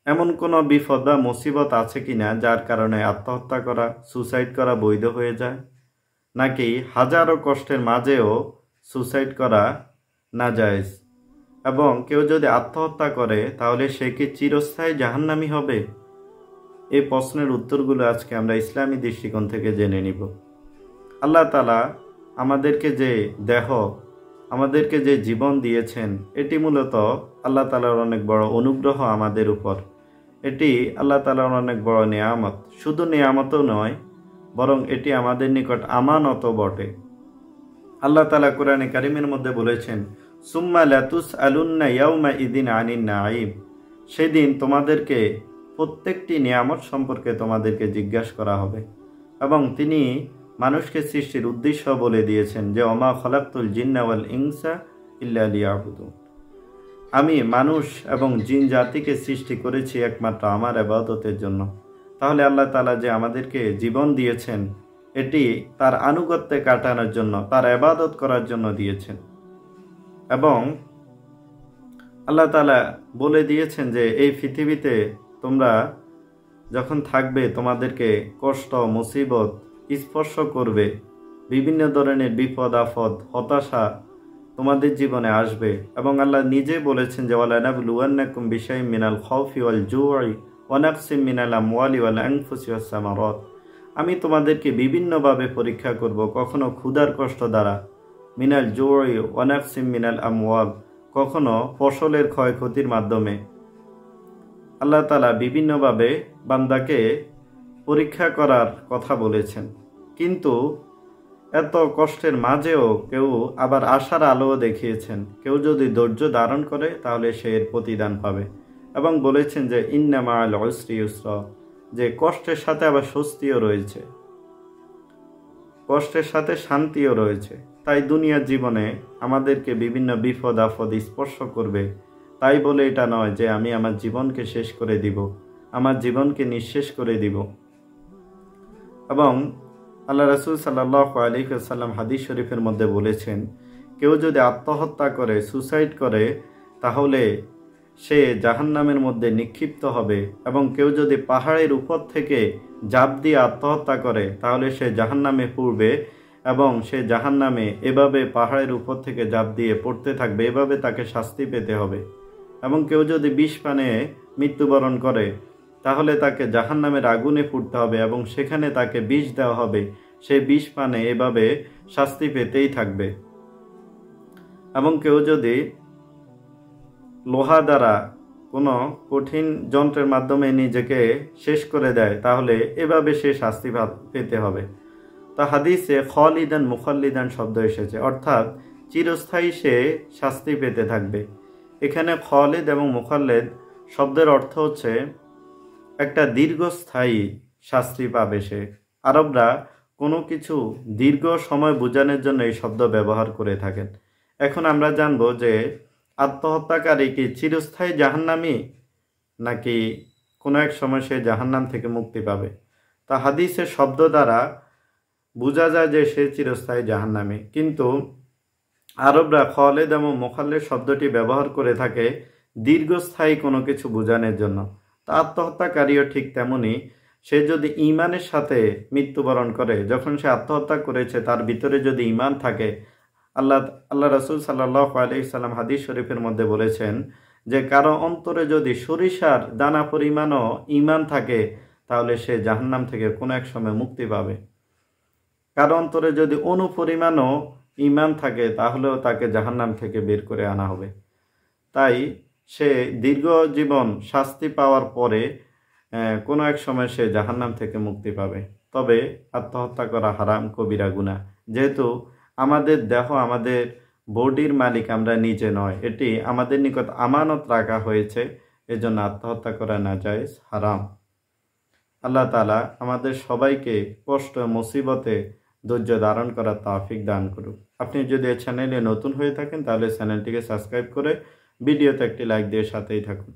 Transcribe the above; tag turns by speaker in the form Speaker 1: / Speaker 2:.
Speaker 1: এমন কোনো বিপদ বা মুসিবত আছে কিনা যার কারণে আত্মহত্যা করা, সুসাইড করা বৈধ হয়ে যায়, নাকি হাজারো কষ্টের মাঝেও সুসাইড করা নাজায়েজ, এবং কেউ যদি আত্মহত্যা করে তাহলে সে কি চিরস্থায়ী জাহান্নামী হবে? এই প্রশ্নের উত্তরগুলো আজকে আমরা ইসলামী দৃষ্টিকোণ থেকে জেনে নিব। আল্লাহ তাআলা আমাদেরকে যে দেহ, আমাদেরকে যে জীবন দিয়েছেন, এটি মূলত আল্লাহ তাআলার অনেক বড় অনুগ্রহ আমাদের উপর। এটি আল্লাহ তাআলার অনেক বড় নেয়ামত। শুধু নেয়ামতও নয়, বরং এটি আমাদের নিকট আমানতও বটে। আল্লাহ তাআলা কোরআনে কারিমের মধ্যে বলেছেন, সুম্মা লাতুসআলুন্না ইয়াউমা ইযিন আনিন নাঈম। সেদিন তোমাদেরকে প্রত্যেকটি নিয়ামত সম্পর্কে তোমাদেরকে জিজ্ঞাসা করা হবে। এবং তিনি মানুষকে সৃষ্টির উদ্দেশ্য বলে দিয়েছেন যে ওমা খলাকতুল জিন্না ওয়াল ইনসা ইল্লা লিয়াবুদুন। আমি মানুষ এবং জিন জাতিকে সৃষ্টি করেছি একমাত্র আমার ইবাদতের জন্য। তাহলে আল্লাহ তাআলা যে আমাদেরকে জীবন দিয়েছেন, এটি তার আনুগত্যে কাটানোর জন্য, তার ইবাদত করার জন্য দিয়েছেন। এবং আল্লাহ তাআলা বলে দিয়েছেন যে এই পৃথিবীতে তোমরা যখন থাকবে, তোমাদেরকে কষ্ট মুসিবত স্পর্শ করবে, বিভিন্ন ধরনের বিপদ আপদ হতাশা তোমাদের জীবনে আসবে। এবং আল্লাহ নিজে বলেছেন যে ওয়ালানাবলুওয়ান্নাকুম বিশাইইম মিনাল খাউফি ওয়াল জুই ওয়া নাকসিম মিনাল আমওয়ালি ওয়াল আনফুসি ওয়াস সামারাত। আমি তোমাদেরকে বিভিন্নভাবে পরীক্ষা করব, কখনো ক্ষুধার কষ্ট দ্বারা, মিনাল জুই ওয়া নাকসিম মিনাল আমওয়াল, কখনো ফসলের ক্ষয়ক্ষতির মাধ্যমে। আল্লাহ তাআলা বিভিন্নভাবে বান্দাকে পরীক্ষা করার কথা বলেছেন। কিন্তু এত কষ্টের মাঝেও কেউ আবার আশার আলো দেখিয়েছেন। কেউ যদি ধৈর্য ধারণ করে তাহলে সে এর প্রতিদান পাবে। এবং বলেছেন যে ইন্না মাআল উসরি ইউসরা, যে কষ্টের সাথে আবার স্বস্তিও রয়েছে, কষ্টের সাথে শান্তিও রয়েছে। তাই দুনিয়ার জীবনে আমাদেরকে বিভিন্ন বিপদ আপদ স্পর্শ করবে, তাই বলে এটা নয় যে আমি আমার জীবনকে শেষ করে দিব, আমার জীবনকে নিঃশেষ করে দিব। এবং আল্লাহ রাসূল সাল্লাল্লাহু আলাইহি ওয়াসাল্লাম হাদিস শরীফের মধ্যে বলেছেন, কেউ যদি আত্মহত্যা করে, সুসাইড করে, তাহলে সে জাহান্নামের মধ্যে নিক্ষিপ্ত হবে। এবং কেউ যদি পাহাড়ের উপর থেকে ঝাঁপ দিয়ে আত্মহত্যা করে তাহলে সে জাহান্নামে পড়বে, এবং সে জাহান্নামে এভাবে পাহাড়ের উপর থেকে ঝাঁপ দিয়ে পড়তে থাকবে, এভাবে তাকে শাস্তি পেতে হবে। এবং কেউ যদি বিষ পানে মৃত্যুবরণ করে তাহলে তাকে জাহান্নামের আগুনে পুড়তে হবে এবং সেখানে তাকে বিষ দেওয়া হবে, সে বিষ পানে এভাবে শাস্তি পেতেই থাকবে। এবং কেউ যদি লোহা দ্বারা কোনো কঠিন যন্ত্রের মাধ্যমে নিজেকে শেষ করে দেয় তাহলে এভাবে সে শাস্তি পেতে হবে। তা হাদিসে খালিদান মুখাল্লিদান শব্দ এসেছে, অর্থাৎ চিরস্থায়ী সে শাস্তি পেতে থাকবে। এখানে খালিদ এবং মুখাল্লিদ শব্দের অর্থ হচ্ছে একটা দীর্ঘস্থায়ী শাস্তি পাবে সে। আরবরা কোনো কিছু দীর্ঘ সময় বোঝানোর জন্য এই শব্দ ব্যবহার করে থাকেন। এখন আমরা জানব যে আত্মহত্যাকারী কি চিরস্থায়ী জাহান্নামী, নাকি কোনো এক সময় সে জাহান্নাম থেকে মুক্তি পাবে। তা হাদিসের শব্দ দ্বারা বোঝা যায় যে সে চিরস্থায়ী জাহান্নামী, কিন্তু আরবরা খালিদ এবং মুখাল্লিদ শব্দটি ব্যবহার করে থাকে দীর্ঘস্থায়ী কোনো কিছু বোঝানোর জন্য। তা আত্মহত্যাকারীও ঠিক তেমনি, সে যদি ঈমানের সাথে মৃত্যুবরণ করে, যখন সে আত্মহত্যা করেছে তার ভিতরে যদি ঈমান থাকে, আল্লাহ রাসূল সাল্লাল্লাহু আলাইহি সাল্লাম হাদিস শরীফের মধ্যে বলেছেন যে কারো অন্তরে যদি সরিষার দানা পরিমাণও ঈমান থাকে তাহলে সে জাহান্নাম থেকে কোনো এক সময় মুক্তি পাবে। কারো অন্তরে যদি অনুপরিমাণও ঈমান থাকে তাহলেও তাকে জাহান্নাম থেকে বের করে আনা হবে। তাই সে দীর্ঘ জীবন শাস্তি পাওয়ার পরে কোনো এক সময় সে জাহান্নাম থেকে মুক্তি পাবে। তবে আত্মহত্যা করা হারাম, কবিরা গুনাহ। যেহেতু আমাদের দেহ আমাদের বডির মালিক আমরা নিজে নয়, এটি আমাদের নিকট আমানত রাখা হয়েছে, এজন্য আত্মহত্যা করা নাজায়েজ, হারাম। আল্লাহ তাআলা আমাদের সবাইকে কষ্ট মুসিবতে ধৈর্য ধারণ করার তৌফিক দান করুক। আপনি যদি এই চ্যানেলে নতুন হয়ে থাকেন তাহলে চ্যানেলটিকে সাবস্ক্রাইব করে ভিডিওতে একটি লাইক দিয়ে সাথেই থাকুন।